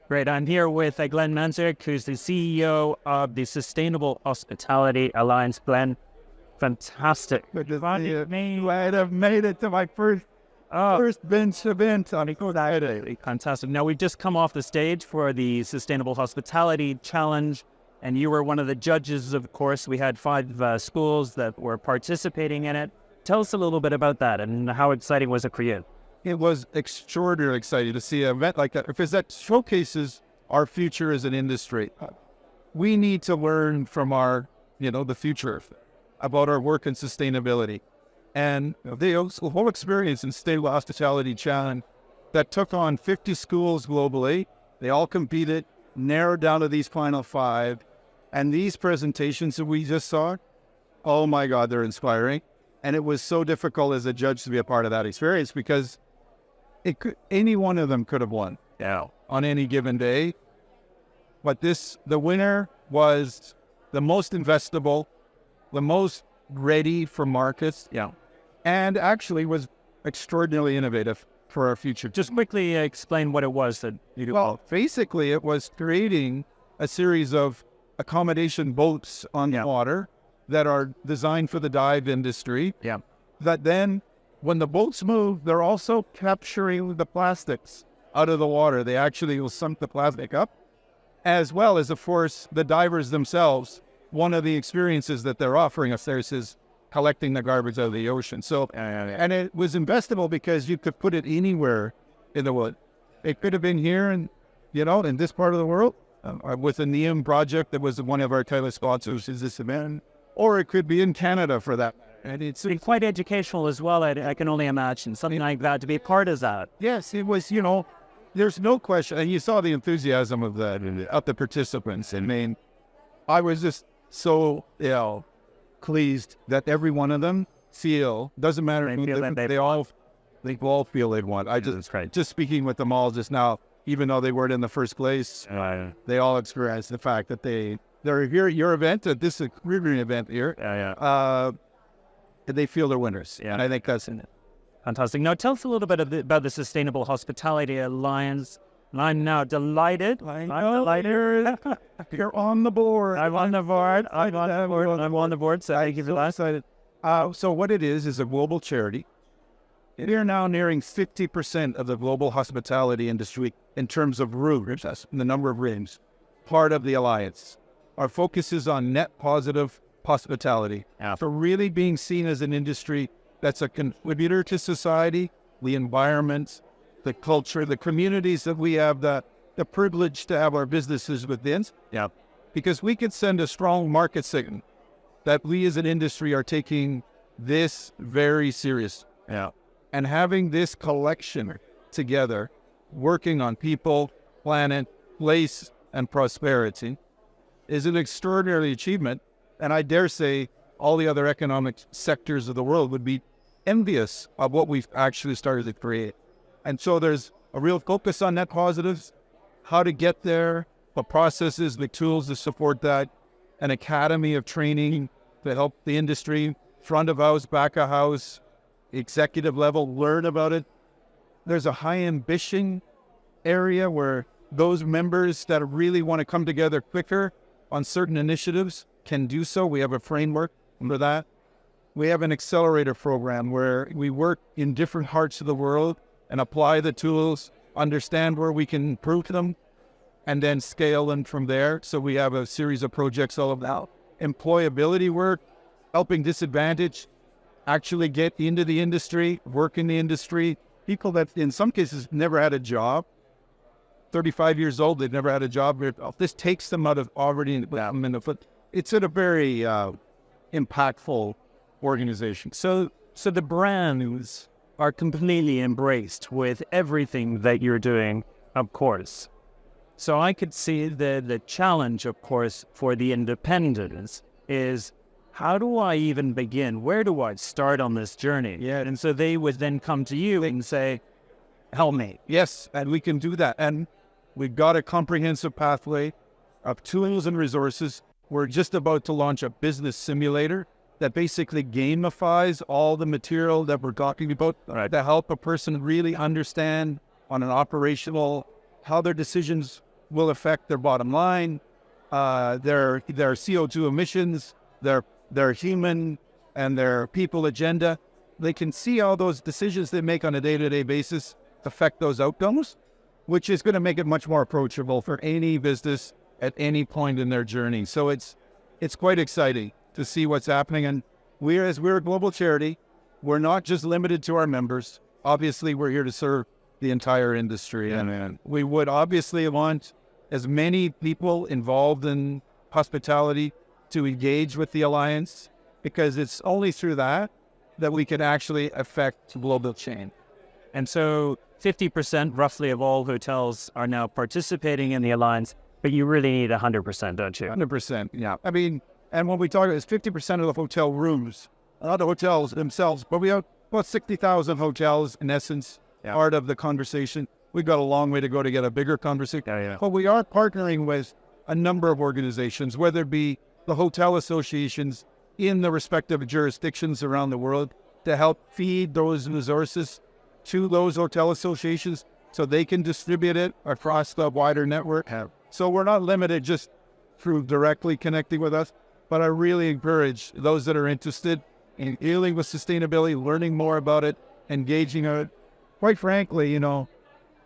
Great. I'm here with Glenn Mandziuk, who's the CEO of the Sustainable Hospitality Alliance. Glenn, fantastic. Good to see you. Glad I've made it to my first bench event on Friday. Fantastic. Now, we've just come off the stage for the Sustainable Hospitality Challenge, and you were one of the judges, of course. We had 5 schools that were participating in it. Tell us a little bit about that, and how exciting was it for you? It was extraordinarily exciting to see an event like that, because that showcases our future as an industry. We need to learn from the future about our work in sustainability. And the whole experience in Sustainable Hospitality Challenge that took on 50 schools globally, they all competed, narrowed down to these final 5. And these presentations that we just saw, oh my God, they're inspiring. And it was so difficult as a judge to be a part of that experience, because any one of them could have won on any given day. But the winner was the most investable, the most ready for markets, and actually was extraordinarily innovative for our future. Just quickly explain what it was that you do. Well, basically it was creating a series of accommodation boats on water that are designed for the dive industry. That then, when the boats move, they're also capturing the plastics out of the water. They actually will sunk the plastic up, as well as, of course, the divers themselves. One of the experiences that they're offering us there is collecting the garbage out of the ocean. So, and it was investable because you could put it anywhere in the world. It could have been here in this part of the world with the NEOM project that was one of our title sponsors is this event, or it could be in Canada for that. And it's quite educational as well, I can only imagine, something like that, to be part of that. Yes, it was, there's no question. And you saw the enthusiasm of the participants. I mean, I was just so, pleased that every one of them doesn't matter who they all feel they'd won. Just speaking with them all just now, even though they weren't in the first place, they all experienced the fact that they're here at your event, at this recruiting event here. They feel they're winners. And I think that's in it. Fantastic. Now, tell us a little bit about the Sustainable Hospitality Alliance. And I'm now delighted. I'm delighted. You're on the board. I'm on the board. I'm on the board. So thank you for that. Excited. So what it is a global charity. We are now nearing 50% of the global hospitality industry in terms of rooms, the number of rooms, part of the alliance. Our focus is on net positive hospitality. For really being seen as an industry that's a contributor to society, the environment, the culture, the communities that we have the privilege to have our businesses within. Because we could send a strong market signal that we as an industry are taking this very serious. And having this collection together, working on people, planet, place, and prosperity is an extraordinary achievement. And I dare say all the other economic sectors of the world would be envious of what we've actually started to create. And so there's a real focus on net positives, how to get there, the processes, the tools to support that, an academy of training to help the industry, front of house, back of house, executive level, learn about it. There's a high ambition area where those members that really want to come together quicker on certain initiatives can do so. We have a framework for that. We have an accelerator program where we work in different parts of the world and apply the tools, understand where we can improve them, and then scale them from there. So we have a series of projects all about employability work, helping disadvantaged actually get into the industry, work in the industry. People that in some cases never had a job, 35 years old, they've never had a job. This takes them out of poverty and them in the foot. It's a very impactful organization. So the brands are completely embraced with everything that you're doing, of course. So I could see the challenge, of course, for the independents is, how do I even begin? Where do I start on this journey? And so they would then come to you and say, help me. Yes, and we can do that. And we've got a comprehensive pathway of tools and resources. We're just about to launch a business simulator that basically gamifies all the material that we're talking about to help a person really understand on an operational how their decisions will affect their bottom line, their CO2 emissions, their human and their people agenda. They can see how those decisions they make on a day-to-day basis affect those outcomes, which is going to make it much more approachable for any business at any point in their journey. So it's quite exciting to see what's happening. And we're a global charity, we're not just limited to our members. Obviously, we're here to serve the entire industry. And we would obviously want as many people involved in hospitality to engage with the Alliance, because it's only through that we can actually affect global change. And so 50% roughly of all hotels are now participating in the Alliance, but you really need 100%, don't you? 100%, yeah. I mean, and when we talk, it's 50% of the hotel rooms, not the hotels themselves, but we have about 60,000 hotels, in essence, part of the conversation. We've got a long way to go to get a bigger conversation. But we are partnering with a number of organizations, whether it be the hotel associations in the respective jurisdictions around the world, to help feed those resources to those hotel associations so they can distribute it across the wider network. So we're not limited just through directly connecting with us, but I really encourage those that are interested in dealing with sustainability, learning more about it, engaging it. Quite frankly, you know,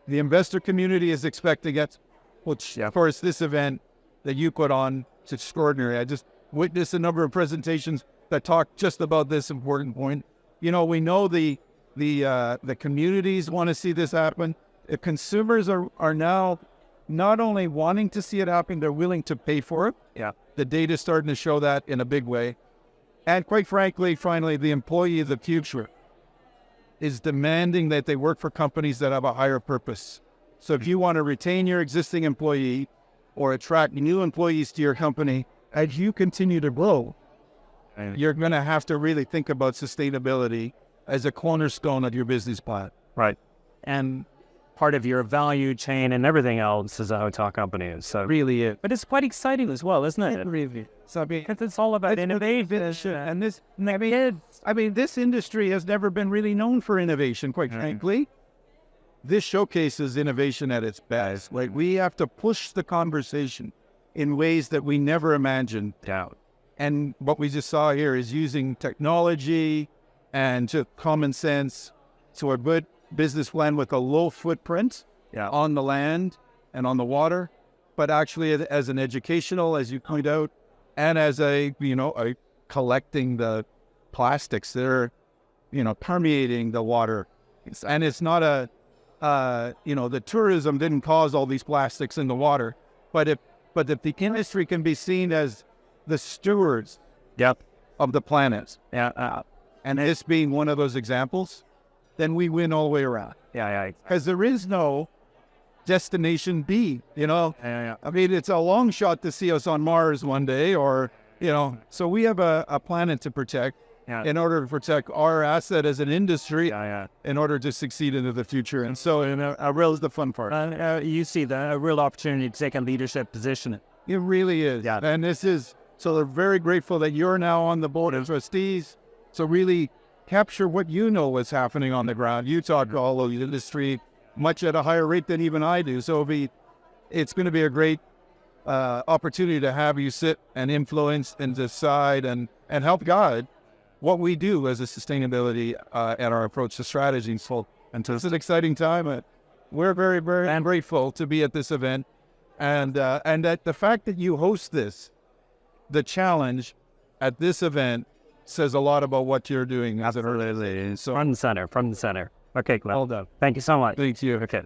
the investor community is expecting it, which, of course, this event that you put on, it's extraordinary. I just witnessed a number of presentations that talk just about this important point. You know, we know the communities want to see this happen. The consumers are now not only wanting to see it happen, they're willing to pay for it. The data is starting to show that in a big way. And quite frankly, finally, the employee of the future is demanding that they work for companies that have a higher purpose. So if you want to retain your existing employee or attract new employees to your company, as you continue to grow, you're going to have to really think about sustainability as a cornerstone of your business plan. Right. And part of your value chain and everything else as a hotel company. So Really is. But it's quite exciting as well, isn't it? It really is. So, I mean, Because it's all about innovation. and this, I mean, this industry has never been really known for innovation, quite frankly. This showcases innovation at its best. Like, we have to push the conversation in ways that we never imagined. And what we just saw here is using technology and just common sense to a good business plan with a low footprint on the land and on the water, but actually as an educational, as you point out, and as a collecting the plastics that are, permeating the water. And it's not the tourism didn't cause all these plastics in the water, but if the industry can be seen as the stewards of the planet, and this being one of those examples, then we win all the way around. Because there is no destination B, I mean, it's a long shot to see us on Mars one day, or, so we have a planet to protect in order to protect our asset as an industry in order to succeed into the future. And so a real is the fun part. You see a real opportunity to take a leadership position. It really is. And so they're very grateful that you're now on the board of trustees. So really capture what you know what's happening on the ground. You talk to all of the industry much at a higher rate than even I do. So it's going to be a great opportunity to have you sit and influence and decide and help guide what we do as a sustainability and our approach to strategy. So it's an exciting time. We're very, very grateful to be at this event. And that the fact that you host the challenge at this event, says a lot about what you're doing as an organization. So Front and center. Okay, Glenn. Well done. Thank you so much. Thank you. Okay.